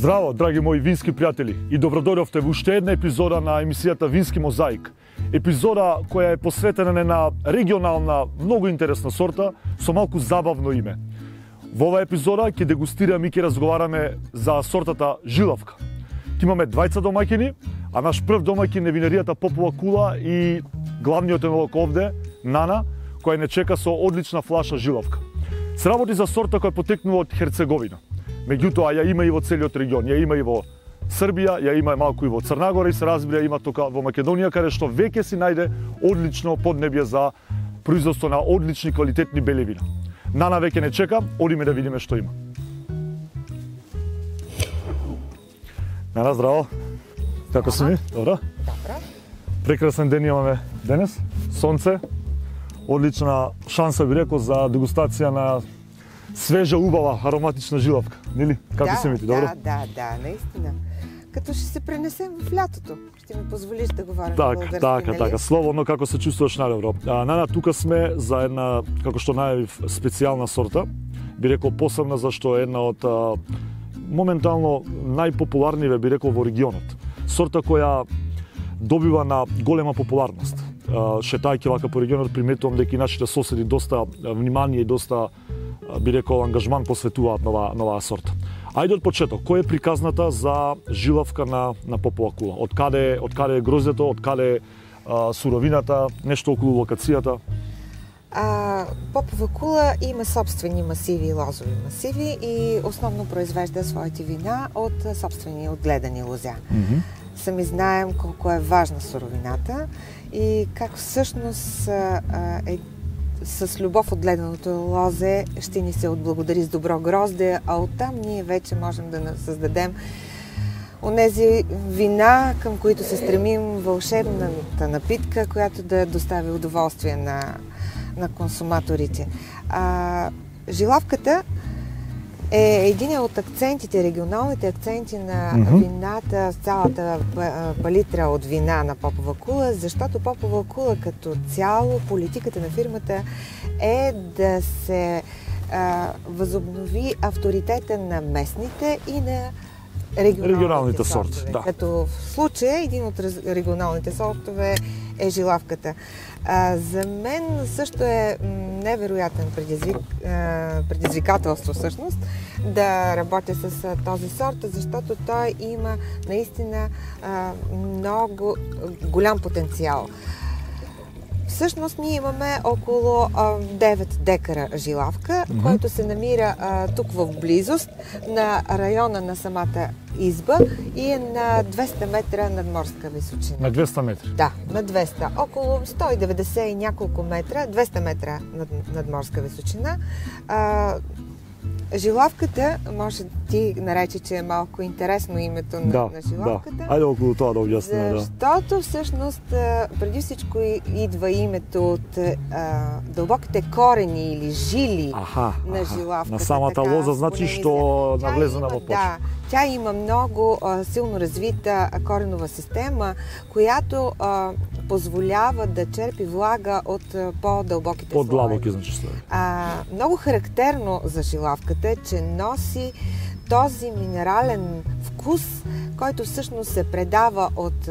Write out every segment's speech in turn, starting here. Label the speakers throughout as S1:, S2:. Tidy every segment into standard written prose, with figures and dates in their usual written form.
S1: Здраво, драги мои вински пријатели, и добродојдовте во уште една епизода на емисијата Вински мозаик. Епизода која е посветена на една регионална, многу интересна сорта со малку забавно име. Во оваа епизода ќе дегустираме и ќе разговараме за сортата жилавка. Ќе имаме двајца домаќини, а наш прв домаќин е винеријата Попова кула и главниот енолог овде, Нана, која не чека со одлична флаша жилавка. Се работи за сорта која потекнува од Херцеговина. Меѓутоа, ја има и во целиот регион, ја има и во Србија, ја има малку и во Црнагора и се разбира има тука во Македонија, каде што веќе си најде одлично поднебје за производство на одлични квалитетни бели вина. Нана веќе не чека, одиме да видиме што има. Нана, здраво. Како си ми? Добро?
S2: Добро.
S1: Прекрасен ден имаме денес. Сонце. Одлична шанса би рекол за дегустација на свежа, убава, ароматична жилавка. Нели? Како се мити? Добро?
S2: Да, наистина. Като ще се пренесем в лятото. Ще ми позволиш да говорим
S1: български,
S2: нали?
S1: Така. Слободно, како се чувствуваш најдобро. Нана, тука сме за една, како што најавив, специјална сорта. Би рекол посебна, зашто е една од моментално најпопуларниве, би рекол, во регионот. Сорта која добива на голема популарност. Шетајќи вака по регионот, приметувам дека и нашите соседи доста внимание и доста, би рекол, ангажман посветуваат на оваа сорта. Ајде од почеток, кој е приказната за жилавка на Попова кула? Од каде е гроздето, од каде е суровината, нешто околу локацијата?
S2: Попова кула има собствени масиви и лозови масиви и основно произвежда своите вина од собствени отгледани лозя. Сами знаем колко е важна суровината и как всъщност с любов отгледаното лозе ще ни се отблагодари с добро грозде, а оттам ние вече можем да създадем онези вина, към които се стремим, вълшебната напитка, която да достави удоволствие на консуматорите. Жилавката е един от акцентите, регионалните акценти на вината, цялата палитра от вина на Попова кула, защото Попова кула като цяло, политиката на фирмата е да се възобнови авторитета на местните и на регионалните сортове. Да. Като в случая един от регионалните сортове е жилавката. За мен също е невероятен предизвикателство всъщност да работя с този сорт, защото той има наистина много голям потенциал. Всъщност ние имаме около 9 декара жилавка, който се намира тук в близост на района на самата изба и е на 200 метра надморска височина.
S1: На 200 метра?
S2: Да, на 200. Около 190 и няколко метра, 200 метра надморска височина. Жилавката, може ти нарече, че е малко интересно името на жилавката. Да. Айде около това да обясним. Защото всъщност преди всичко идва името от дълбоките корени или жили на жилавката.
S1: На самата лоза, значи, що навлезена в почва.
S2: Да, тя има много силно развита коренова система, която позволява да черпи влага от по-дълбоките слоеве.
S1: По-длабоки, значи, слоеве.
S2: Много характерно за жилавката е, че носи този минерален вкус, който всъщност се предава от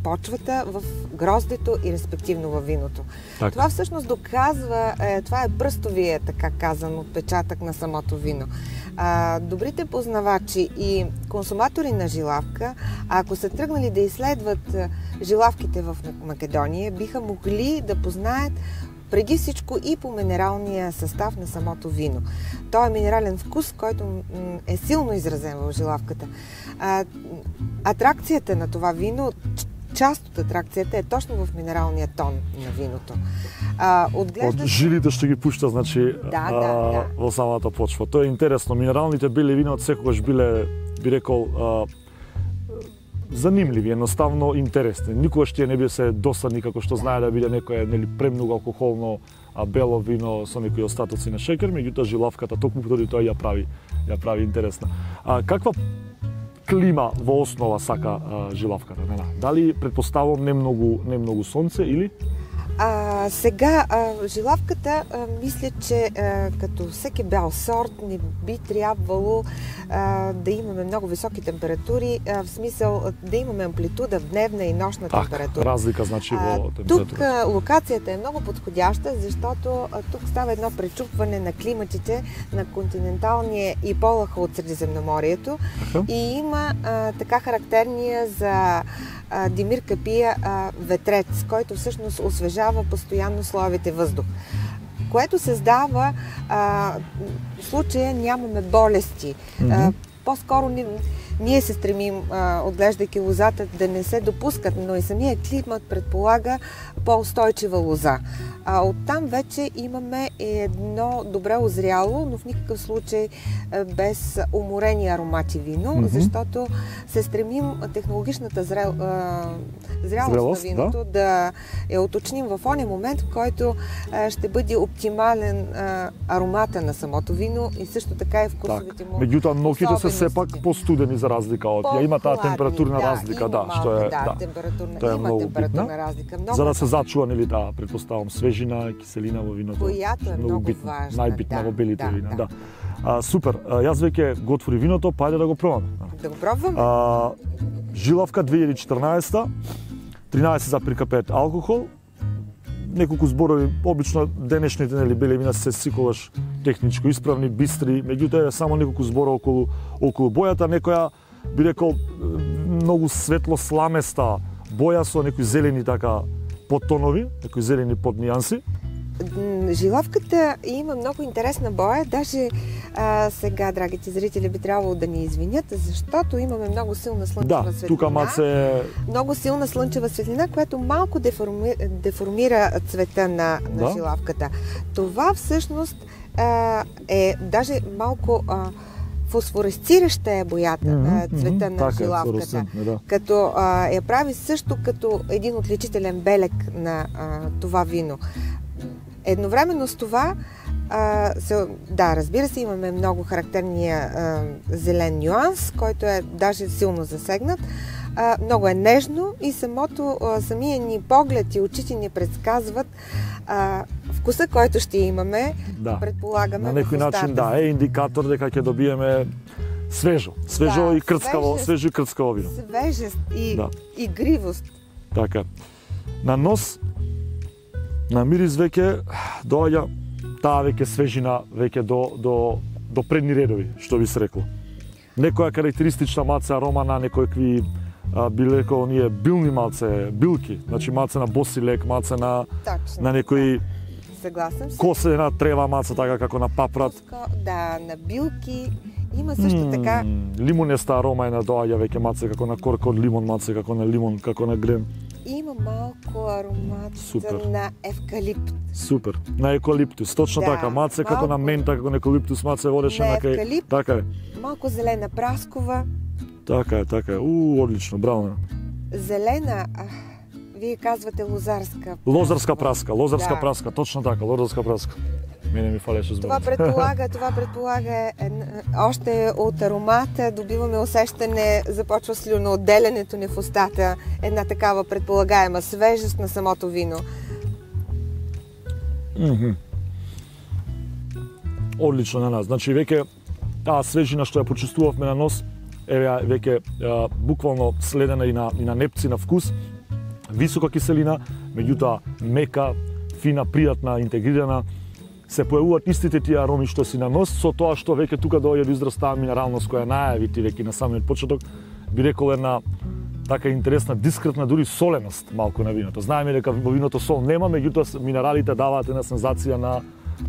S2: почвата в гроздето и респективно във виното. Так. Това всъщност доказва, това е пръстовия, така казан, отпечатък на самото вино. Добрите познавачи и консуматори на жилавка, ако са тръгнали да изследват жилавките в Македония, биха могли да познаят преди всичко и по минералния състав на самото вино. Той е минерален вкус, който е силно изразен в жилавката. Атракцията на това вино, част от атракцията е точно в минералния тон на виното.
S1: От жилите ще ги пушта, значи, во самата почва. Тоа е интересно. Минералните бели вина од секогаш биле, би рекол, занимливи, едноставно интересни. Никогаш тие не би се досадни, како што знае да биде некое премногу алкохолно бело вино со некои остатоци на шекер, меѓутоа жилавката токму поради тоа ја прави интересна. Каква клима во основа сака жилавката? Дали предпоставам не многу сонце или?
S2: Сега, жилавката, мисля, че като всеки бял сорт не би трябвало да имаме много високи температури, в смисъл да имаме амплитуда в дневна и нощна температура.
S1: Разлика значи во температура.
S2: Тук локацията е много подходяща, защото тук става едно пречупване на климатите на континенталния и полъха от Средиземноморието и има така характерния за Димир Капия ветрец, който всъщност освежава постоянно слоевете въздух, което създава в случая нямаме болести. По-скоро ние се стремим, отглеждайки лозата, да не се допускат, но и самия климат предполага по-устойчива лоза. Оттам вече имаме едно добре озряло, но в никакъв случай без уморени аромати вино, защото се стремим технологичната зрялост на виното да я уточним в ония момент, в който ще бъде оптимален аромата на самото вино и също така и вкусовите му.
S1: Меѓутоа, ноките се сепак по-студени за разлика од ја има таа температурна разлика, што е
S2: температурна разлика.
S1: За да се зачува нели таа, предпоставам, свежина, киселина во виното.
S2: Којато е много важна.
S1: Најбитна во белите вина, да. Супер, јас веќе го отвори виното, па ајде да го пробаме.
S2: Да го пробваме.
S1: Жилавка 2014, 13,5 алкохол. Неколку зборови, обично денешните нели бели вина се секогаш техничко исправни, бистри, меѓутоа само неколку збора околу бојата, некоја би рекол многу светло сламеста боја со некои зелени така подтонови, некои зелени поднијанси.
S2: Жилавката има много интересна боя, даже сега, драгите зрители, би трябвало да ни извинят, защото имаме много силна слънчева светлина.
S1: Тука маце...
S2: Много силна слънчева светлина, която малко деформира цвета на жилавката. Това всъщност е даже малко фосфоресцираща е боята, цвета на жилавката, като я прави също като един отличителен белег на това вино. Едновременно с това, разбира се, имаме много характерния зелен нюанс, който е даже силно засегнат. Много е нежно и самия ни поглед и очите ни предсказват вкуса, който ще имаме, предполагаме.
S1: На некој начин, е индикатор дека ќе добиеме свежо и крцкаво вино.
S2: Свежест и игривост.
S1: Така. На нос, на мирис веќе доаѓа таа веќе свежина веќе до предни редови, што би се рекло. Некоја карактеристична маце арома на некои би рекол ние билни маце, билки, значи маце на боси лек, маце на некои косена трева маце така како на папрат.
S2: Да, на билки. Има също така
S1: лимонеста арома е на доаѓа веќе маце како на корка од лимон, маце како на лимон, како на грен.
S2: Има малко аромат на евкалипт.
S1: Супер. На екалиптус, точно така. Маце како на мента, како на екалиптус, маце водеше на кај.
S2: Евкалипт,
S1: така е.
S2: Малко зелена праскова.
S1: Така е. Одлично, браво.
S2: Зелена, вие казвате лозарска.
S1: Лозарска праска, точно така, лозарска праска. Мене ми фалеше зборот.
S2: Това предполага още от аромата добиваме усещане, започва слюноотделянето ни в устата, една такава предполагаема свежест на самото вино.
S1: Одлично на нас. Значи веќе таа свежина што ја почувствувавме на нос е веќе буквално следена и на непци, на вкус. Висока киселина, меѓутоа мека, фина, пријатна, интегрирана. Се појавуваат истите тие ароми што си на нос, со тоа што веќе тука доаѓа до израз таа минералност која најави ти веќе на самиот почеток, би рекол една така интересна, дискретна, дури соленост малку на виното. Знаеме дека во виното сол нема, меѓутоа минералите даваат една сензација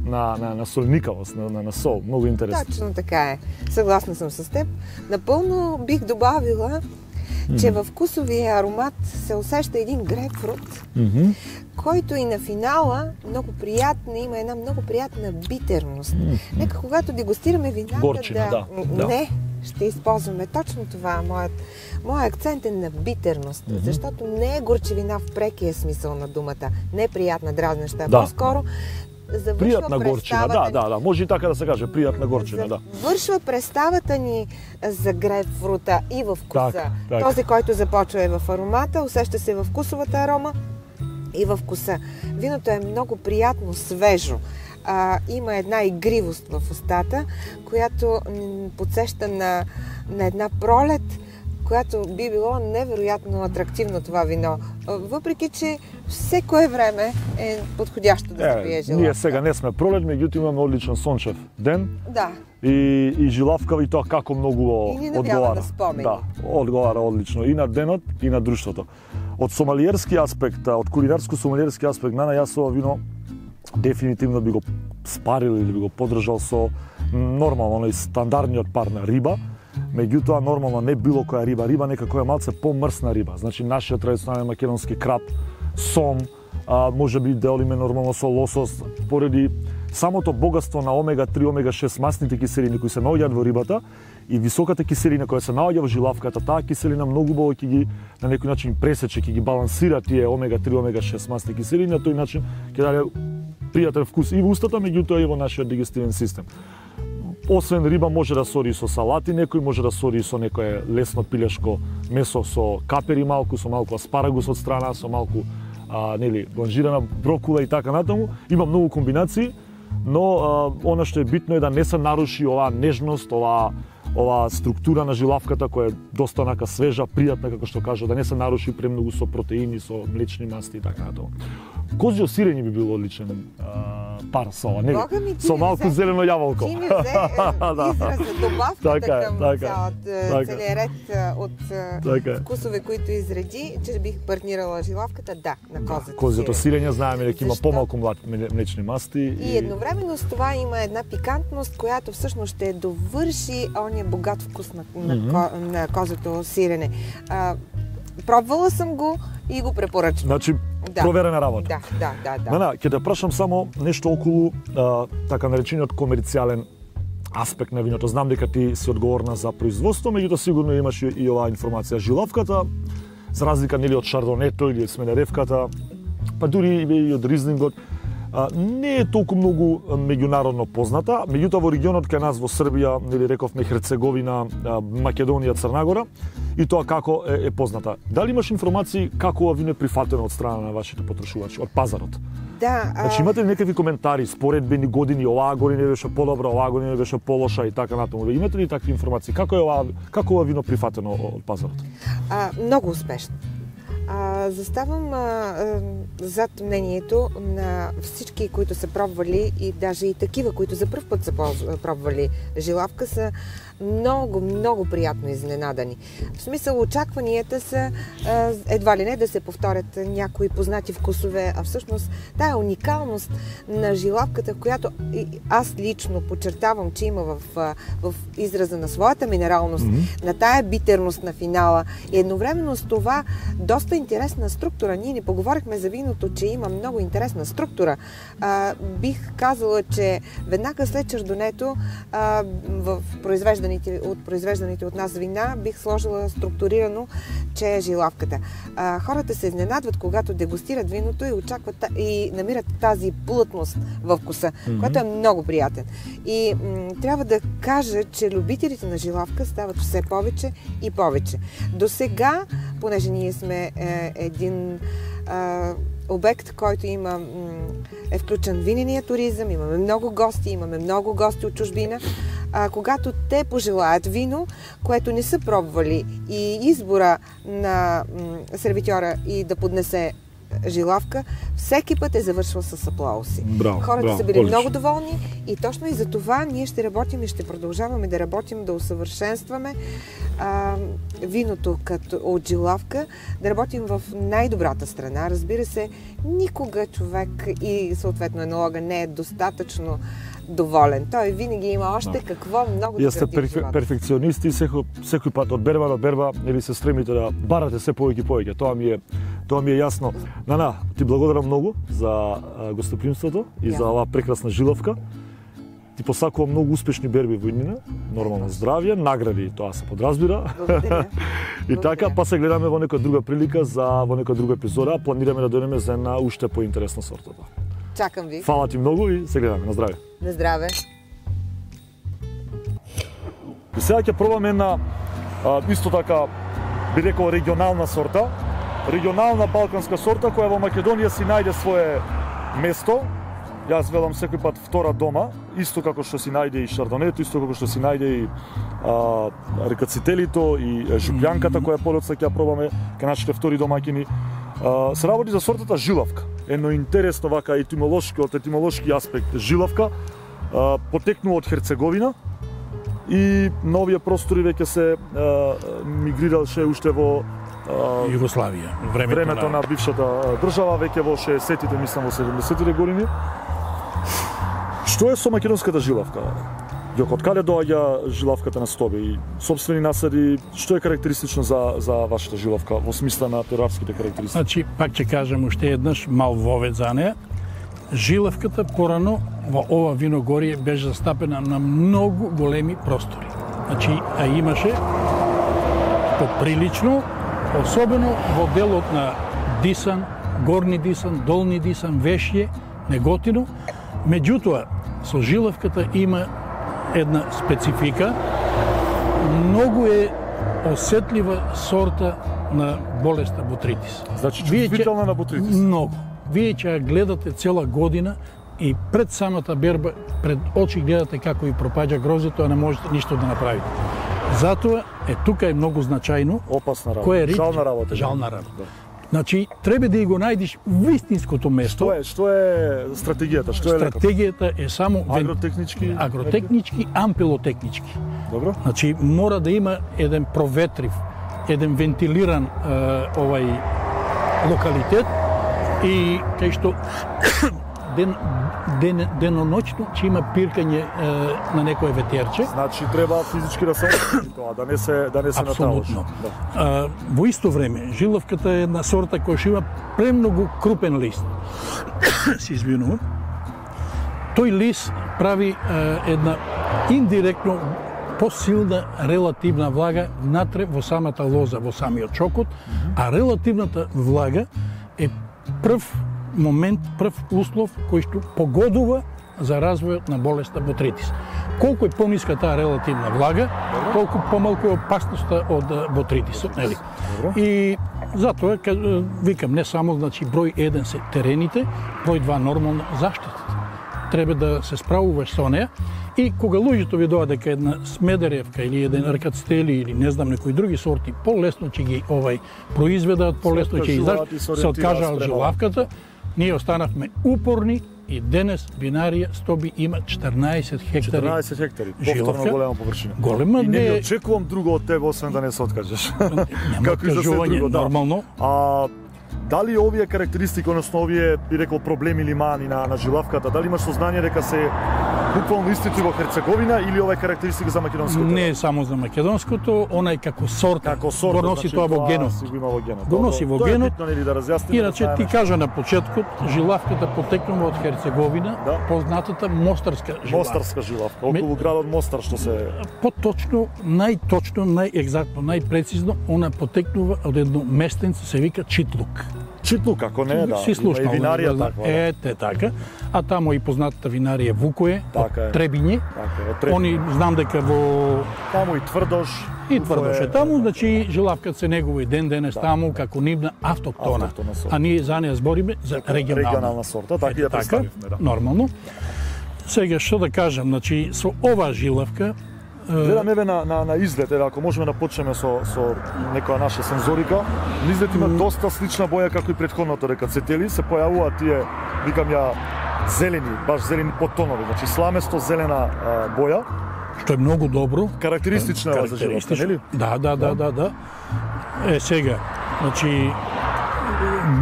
S1: на солникавост, на сол. Многу интересно.
S2: Точно така е. Съгласна съм с теб. Напълно бих добавила, че във вкусовия аромат се усеща един грейпфрут, който и на финала има една много приятна битерност. Нека когато дегустираме вината
S1: горчина,
S2: Не, ще използваме точно това. Моят акцент е на битерност, защото не е горчевина в прекия смисъл на думата. Не е приятна, дразнеща, по-скоро
S1: пријатна горчина, може и така да се каже, пријатна горчина,
S2: Завършва представата ни за грейпфрута и във вкуса. Този, който започва е в аромата, усеща се във вкусовата арома и във вкуса. Виното е много приятно, свежо. има една игривост в устата, която подсеща на една пролет, която би било невероятно атрактивно това вино. Въпреки, че всеко време е подходящо да се пие жилавка.
S1: Ние сега не сме пролет, меѓутоа имаме одличен сончев ден.
S2: Да.
S1: И жилавка и тоа како многу одговара.
S2: Да,
S1: одговара одлично и на денот и на друштвото. Од сомалиерски аспект, од кулинарско-сомалиерски аспект, јас ова вино дефинитивно би го спарил или би го подржал со нормално и стандардниот пар на риба. Меѓутоа, нормално не било која риба. Риба некако е малце помрсна риба. Значи, нашиот традиционален македонски крап, сом, може би делиме нормално со лосос, поради самото богатство на омега-3, омега-6 масните киселини кои се наоѓаат во рибата и високата киселина која се наоѓа во жилавката, таа киселина многу убаво ќе ги на некој начин пресече, ќе ги балансира тие омега-3, омега-6 масни киселини, на тој начин ќе даде пријатен вкус и во устата, меѓутоа и во нашиот дигестивен систем. Освен риба може да сори со салати, некој може да сори со некое лесно пилешко месо со капери малку, со малку аспарагус од страна, со малку бланжирана брокула и така натаму. Има многу комбинации, но она што е битно е да не се наруши оваа нежност, оваа структура на жилавката која е доста онака свежа, пријатна како што кажа, да не се наруши премногу со протеини, со млечни масти и така натаму. Козјо сирење би било одличен пар со ова, нели? Со малку зелено јаболко.
S2: Ти ми взе израза, добавката към целият ред от вкусове, които изреди, че бих партнирала жилавката, да, на козето.
S1: Козето сирење знаеме дека има помалку млечни масти.
S2: И едновременно с това има една пикантност, която всъщност ще довърши ония богат вкус на козето сирене. Пробвала съм го и го препоръчвам.
S1: Значи, проверена работа.
S2: Да.
S1: Нана, ќе те прашам само нешто околу така наречениот комерцијален аспект на виното. Знам дека ти си одговорна за производство, меѓутоа сигурно имаш и оваа информација. Жилавката, за разлика нели од шардонето или од смедеревката, па дури и од ризлингот, не е толку многу меѓународно позната, меѓутоа во регионот кај нас во Србија, нели рековме Херцеговина, Македонија, Црна Гора, и тоа како е позната. Дали имаш информации како ова вино е прифатено од страна на вашите потрошувачи, од пазарот?
S2: Да.
S1: Значи имате ли некакви коментари, споредбени години, оваа година беше подобра, оваа година беше полоша и така натаму? Имате ли такви информации? Како ова вино прифатено од пазарот?
S2: Много успешно. Заставам зад мнението на всички, които са пробвали и даже и такива, които за пръв път са пробвали жилавка, са много приятно изненадани. В смисъл, очакванията са едва ли не да се повторят някои познати вкусове, а всъщност тая уникалност на жилавката, която аз лично подчертавам, че има в израза на своята минералност, на тая битерност на финала и едновременно с това доста интересна структура. Ние не поговорихме за виното, че има много интересна структура. Бих казала, че веднага след шардонето в произвежданите от нас вина бих сложила структурирано, че е жилавката. Хората се изненадват, когато дегустират виното и очакват и намират тази плътност в вкуса, което е много приятен. И трябва да кажа, че любителите на жилавка стават все повече и повече. До сега, понеже ние сме един обект, който е включен винения туризъм, имаме много гости от чужбина. Когато те пожелаят вино, което не са пробвали и избора на сервитьора и да поднесе жилавка, всеки път е завършвал с аплауси. Хората са били много доволни и точно и за това ние ще работим и ще продължаваме да работим, да усъвършенстваме виното като от жилавка, да работим в най-добрата страна. Разбира се, никога човек и съответно енолога не е достатъчно доволен. Той винаги има още какво много да
S1: гради в живота. Перфекционисти и секој пат од берба до берба или се стремите да барате се повеќе и повеќе. Тоа ми е јасно. Нана, ти благодарам многу за гостопримството и за оваа прекрасна жилавка. Ти посакувам многу успешни берби во иднина, нормално здравје, награди, тоа се подразбира.
S2: Благодаря.
S1: И така, па се гледаме во некоја друга прилика, во некоја друга епизода. Планираме да дојдеме за една уште поинтересна сортата.
S2: Чакам ви.
S1: Фала ти многу и се гледаме. На здраве.
S2: На здраве.
S1: И сега ќе пробаме една исто така би рекол регионална сорта. Регионална балканска сорта која во Македонија си најде свое место. Јас велам секој пат втора дома, исто како што си најде и шардонето, исто како што си најде и рекацителито и жупјанката која полоцна ќе ја пробаме, ке нашите втори домаќини. Се работи за сортата жилавка. Едно интересно вака од етимолошки аспект. Жилавка потекнува од Херцеговина и на овие простори веќе се мигрираше уште во
S3: Југославија,
S1: времето на бившата држава, веќе во 60-тите, мислам во 70-тите години. Што е со македонската жилавка? Јоко, од каде доаѓа жилавката на Стобе и сопствени насади, што е карактеристично за вашата жилавка во смисла на теоретските карактеристики?
S3: Значи, пак ќе кажам уште еднаш мал вовед за неа. Жилавката порано во ова виногорие беше застапена на многу големи простори. Значи, а имаше поприлично, особено во делот на Дисан, Горни Дисан, Долни Дисан, Вешје, Неготино. Меѓутоа, со жилавката има една специфика. Многу е осетлива сорта на болеста ботритис.
S1: Значи, чувствителна на ботритис?
S3: Многу. Вие ќе ја гледате цела година и пред самата берба, пред очи гледате како и пропаѓа гроздето, а не можете ништо да направите. Затоа тука е многу значајно.
S1: Опасна работа.
S3: Кој е
S1: жална работа.
S3: Жална работа. Да. Значи, треба да го најдеш вистинското место.
S1: Што е стратегијата? Што е
S3: стратегијата е само
S1: агротехнички,
S3: ампилотехнички.
S1: Добро.
S3: Значи, мора да има еден проветрив, еден вентилиран локалитет и кај што деноноќно ќе има пиркање на некое ветерче.
S1: Значи треба физички да се отпуши тоа, да не се наталоши.
S3: Да. Во исто време, жилавката е една сорта која што има премногу крупен лист. Се извинувам. Тој лист прави една индиректно посилна релативна влага внатре во самата лоза, во самиот чокот, а релативната влага е прв момент, прв услов кој што погодува за развојот на болеста ботритис. Колку е пониска таа релативна влага, толку помалку е опасноста од ботритисот, нели? И затоа викам не само значи број 1 се терените, број 2 нормално заштитата. Треба да се справуваш со неа и кога луѓето ви доаде дека една смедеревка или еден ракацтели или не знам некои други сорти полесно ќе ги произведат, полесно ќе излажат, се откажа од жилавката. Ние останавме упорни и денес винарија Стоби има 14 хектари.
S1: 14 хектари, повторно голема површина.
S3: Голема
S1: и не очекувам друго од тебе освен да не се откажеш.
S3: Како и за се друго, нормално.
S1: Дали овие карактеристики, односно овие, би рекол, проблеми или мани на жилавката, дали имаш сознание дека се буквално истите во Херцеговина или ова е карактеристика за македонското?
S3: Не е само за македонското, она е како сорта. Го носи тоа во генот. Го носи во генот. Иначе ти кажа на почеткот, жилавката потекнува од Херцеговина, познатата мостарска жилавка.
S1: Мостарска жилавка, околу градот Мостар што се...
S3: Поточно, најточно, најекзактно, најпрецизно, она потекнува од едно местенце се вика Читлук.
S1: Читлук, ако не, да.
S3: Си слушнал.
S1: И винарија таква.
S3: Ете така. А тамо и познатата винарија Вукое,
S1: така
S3: од Требиње.
S1: Така,
S3: Они знам дека во...
S1: Таму и Тврдош.
S3: И Тврдош е таму, значи жилавката се негува и ден-денес таму како нивна автоктона. А ние за неја збориме за регионална
S1: сорта, така и ја представивме, да.
S3: Нормално. Сега што да кажам, значи со оваа жилавка
S1: гледам еве на изглед, еве ако можеме да почнеме со некоја наша сензорика. На изглед има доста слична боја како и претходната рекацетели, се појавуваат тие, викам ја, зелени, баш зелени подтонови, значи сламесто зелена боја.
S3: Што е многу добро.
S1: Карактеристична е за жилавка, нели?
S3: Да. Сега, значи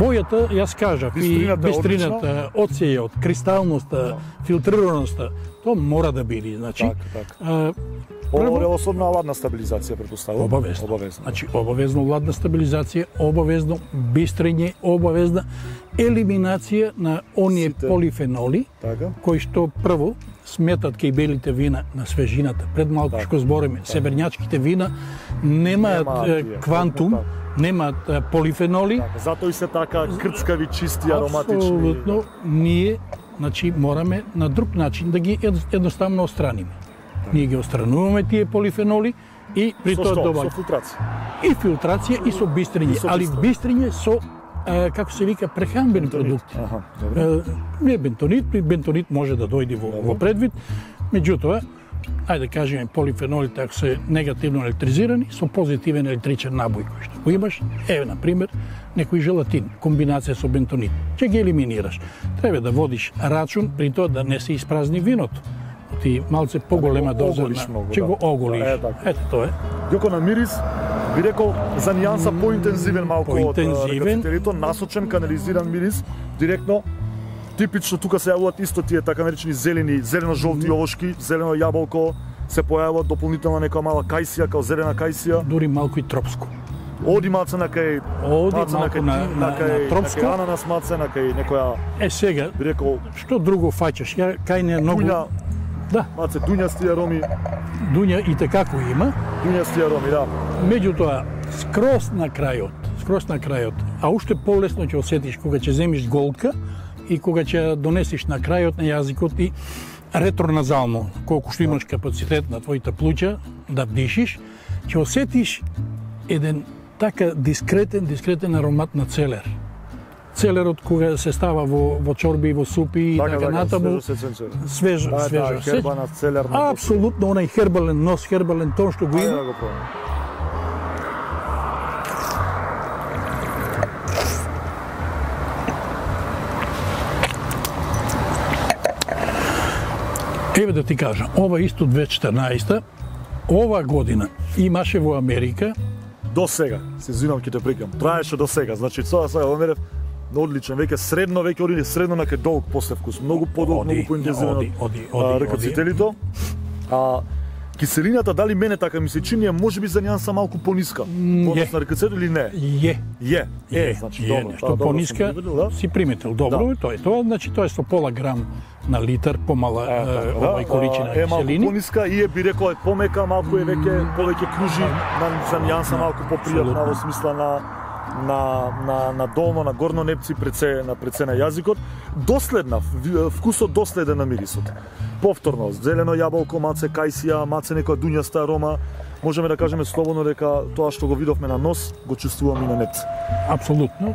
S3: бојата, јас кажав, и бистрината, оцејот, кристалноста, филтрираноста, тоа мора да биде, значи.
S1: Така. Прво е особна ладна стабилизација, претпоставувам.
S3: Обавезно. Значи, обавезно ладна стабилизација, обавезно бистрење, обавезна елиминација на оние полифеноли, кои што прво сметат кај белите вина на свежината. Пред малку што збориме, северњачките вина немаат квантум, немаат полифеноли.
S1: Затоа и се така крцкави, чисти, ароматични.
S3: Апсолутно, ние, значи, мораме на друг начин да ги едноставно остраниме. Ние ги острануваме тие полифеноли и при тоа добаваме
S1: со филтрација.
S3: И филтрација и со бистрење, али бистрење со како се вика, прехранбени продукти.
S1: Аха, добре.
S3: Не бентонит може да дојде во предвид, меѓутоа, ајде да кажеме полифенолите ако се негативно електризирани со позитивен електричен набој кој што го имаш, на пример, некој желатин, комбинација со бентонит, ќе ги елиминираш. Треба да водиш рачун при тоа да не се испразни виното. Ти малце поголема доза ќе го оголиш. Ето тоа е.
S1: Јоко на мирис, би рекол за нијанса поинтензивен малку од рекацителито, насочен, канализиран мирис, директно. Типично тука се јавуваат исто тие така наречени зелени, зелено-жолти овошки, зелено јаболко, се појавува дополнителна некоја мала кајсија, као зелена кајсија.
S3: Дури малку и тропско.
S1: Оди маца на кај тропско, ананас маца на кај некоја.
S3: Сега,
S1: би рекол,
S3: што друго фаќаш? Кај не многу.
S1: Да. Маце дуњасти ароми.
S3: Дуња и tekako има.
S1: Дуњасти ароми, да.
S3: Меѓутоа, скроз на крајот, а уште полесно ќе осетиш кога ќе земиш голка и кога ќе донесеш на крајот на јазикот и ретроназално, колку што имаш капацитет на твоите плуќа да вдишиш, ќе осетиш еден така дискретен аромат на целер. Целерот кога се става во чорби, во супи и така натаму. Свежо.
S1: Хербана, целер.
S3: Апсолутно, онај хербален нос, хербален тон што го има. Еве да ти кажам, ова исто 2014, ова година имаше во Америка.
S1: До сега, се извинам ќе те прекинам. Траеше до сега, значи сега Амерев одличен, веќе оди средно на кај долг после вкус, многу подолг, многу поинтензивен од рекацителито. Киселината дали мене така ми се чини, можеби за нијанса малку пониска. Однос на рекацителито или не? Значи добро.
S3: Што пониска си приметил. Добро, тоа значи тоа е со пола грам на литар помала количина киселини.
S1: Малку пониска и би рекол помека, малку веќе повеќе кружи за нијанса малку попријатна во смисла на долно, на горно непци пред на јазикот. Доследна, вкусот доследен на мирисот. Повторно, зелено јаболко, маце кајсија, маце некоја дуњаста арома. Можеме да кажеме слободно дека тоа што го видовме на нос, го чувствуваме и на непци.
S3: Апсолутно.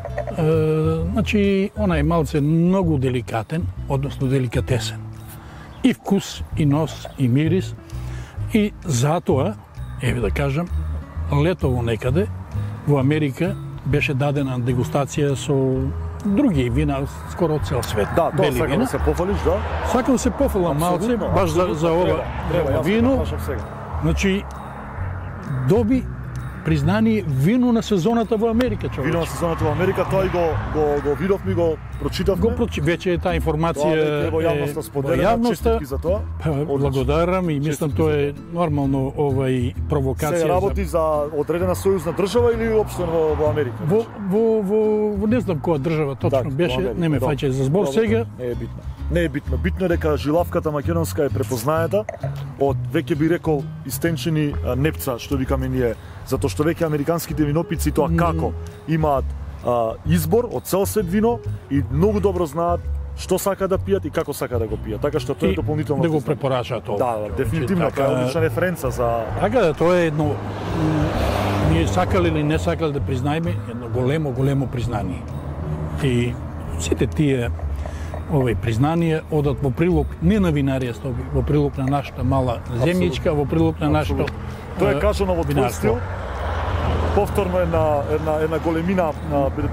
S3: Значи, она е малце многу деликатен, односно деликатесен. И вкус, и нос, и мирис. И затоа, еве да кажам, летово некаде, во Америка, беше дадена дегустација со други вина скоро од цел свет.
S1: Да, тоа сакам да се пофалиш, да?
S3: Сакам да се пофалам малце, баш за ова вино. Значи, доби признание вино на сезоната во Америка, човек.
S1: Вино на сезоната во Америка, тоа и го видовме, го прочитавме.
S3: Веќе е таа информација
S1: во јавноста споделена, честитки за тоа.
S3: Благодарам и мислам тоа е нормално провокација.
S1: Се работи за одредена сојузна држава или општено во Америка?
S3: Во не знам која држава точно беше, не ме фаќа за збор сега.
S1: Не е битно. Битно е дека жилавката македонска е препознаета од веќе би рекол истенчени непца, што викаме ние, затоа што веќе американските винопици тоа како имаат избор од цел свет вино и многу добро знаат што сака да пијат и како сака да го пијат. Така што тоа е дополнително
S3: да го препорачаат ова.
S1: Да, дефинитивно, тоа е одлична референца за.
S3: Така да тоа е едно ние сакале или не сакале да признаеме едно големо признание. И сите тие признанија одат во прилог не на винаријата, во прилог на нашата мала земјичка, во прилог на нашето.
S1: Тоа е кажано во твој стил. Повторно една големина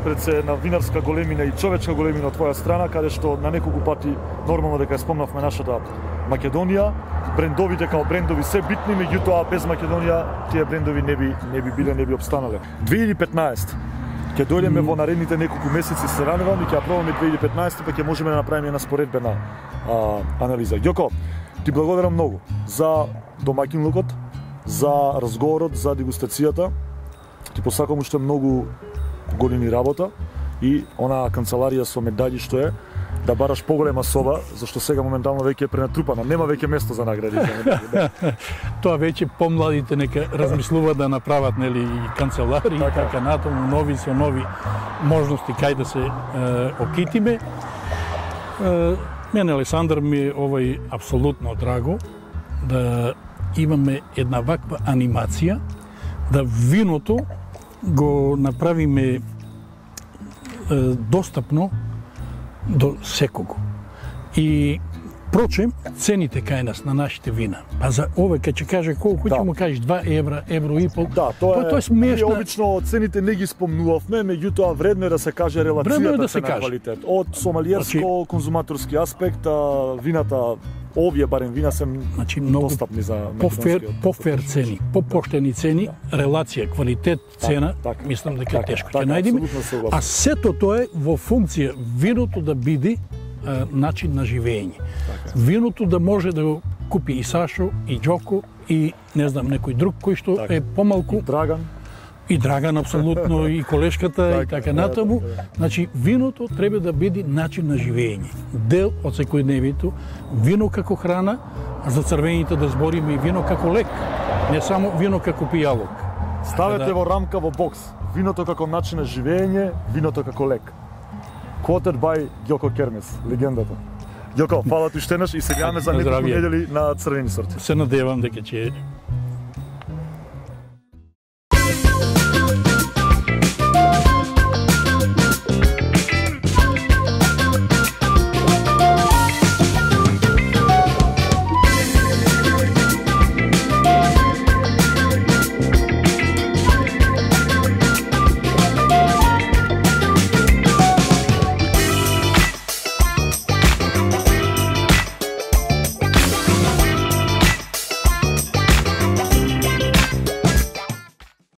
S1: пред се една винарска големина и човечка големина од твоја страна, каде што на неколку пати нормално дека ја спомнавме нашата Македонија. Брендовите као брендови се битни, меѓутоа без Македонија тие брендови не би обстанале. 2015 ќе дојдеме во наредните неколку месеци, се ранувам и ќе ја пробаме 2015, па ќе можеме да направиме една споредбена анализа. Ѓоко, ти благодарам многу за домаќинлукот, за разговорот, за дегустацијата. Ти посакам уште многу години работа и онаа канцеларија со медаљи што е, да бараш поголема соба, зашто сега моментално веќе е пренатрупана, нема веќе место за награди.
S3: Тоа веќе помладите нека размислуваат да направат нели канцеларии и така натаму, нови со нови можности кај да се окитиме. Мене Александар ми е апсолутно драго да имаме една ваква анимација, да виното го направиме достапно до секого. И впрочем, цените кај нас на нашите вина. Па за овој кај ќе каже колку ќе му кажеш 2 евра, евро и пол.
S1: Да, тоа
S3: е смешно.
S1: Ние обично цените не ги спомнувавме, меѓутоа вредно е да се каже релацијата цена квалитет. Од сомалиерско конзуматорски аспект, вината овие барем вина се достапни за
S3: по-фер цени, по-поштени цени, релација квалитет цена, мислам дека тешко ќе најдеме. А сето тоа е во функција виното да биде начин на живење. Виното да може да го купи и Сашо, и Џоко, и не знам некој друг кој што е помалку. И Драган апсолутно, и колешката, и така натаму. Значи, виното треба да биде начин на живење. Дел од секојдневието, вино како храна, за црвените да збориме и вино како лек, не само вино како пијалок.
S1: Ставете во рамка во бокс. Виното како начин на живење, виното како лек. Quoted by Ѓоко Кермес, легендата. Ѓоко, фала ти штенаш и се гледаме за неколку недели на црвени сорти.
S3: Се надевам дека ќе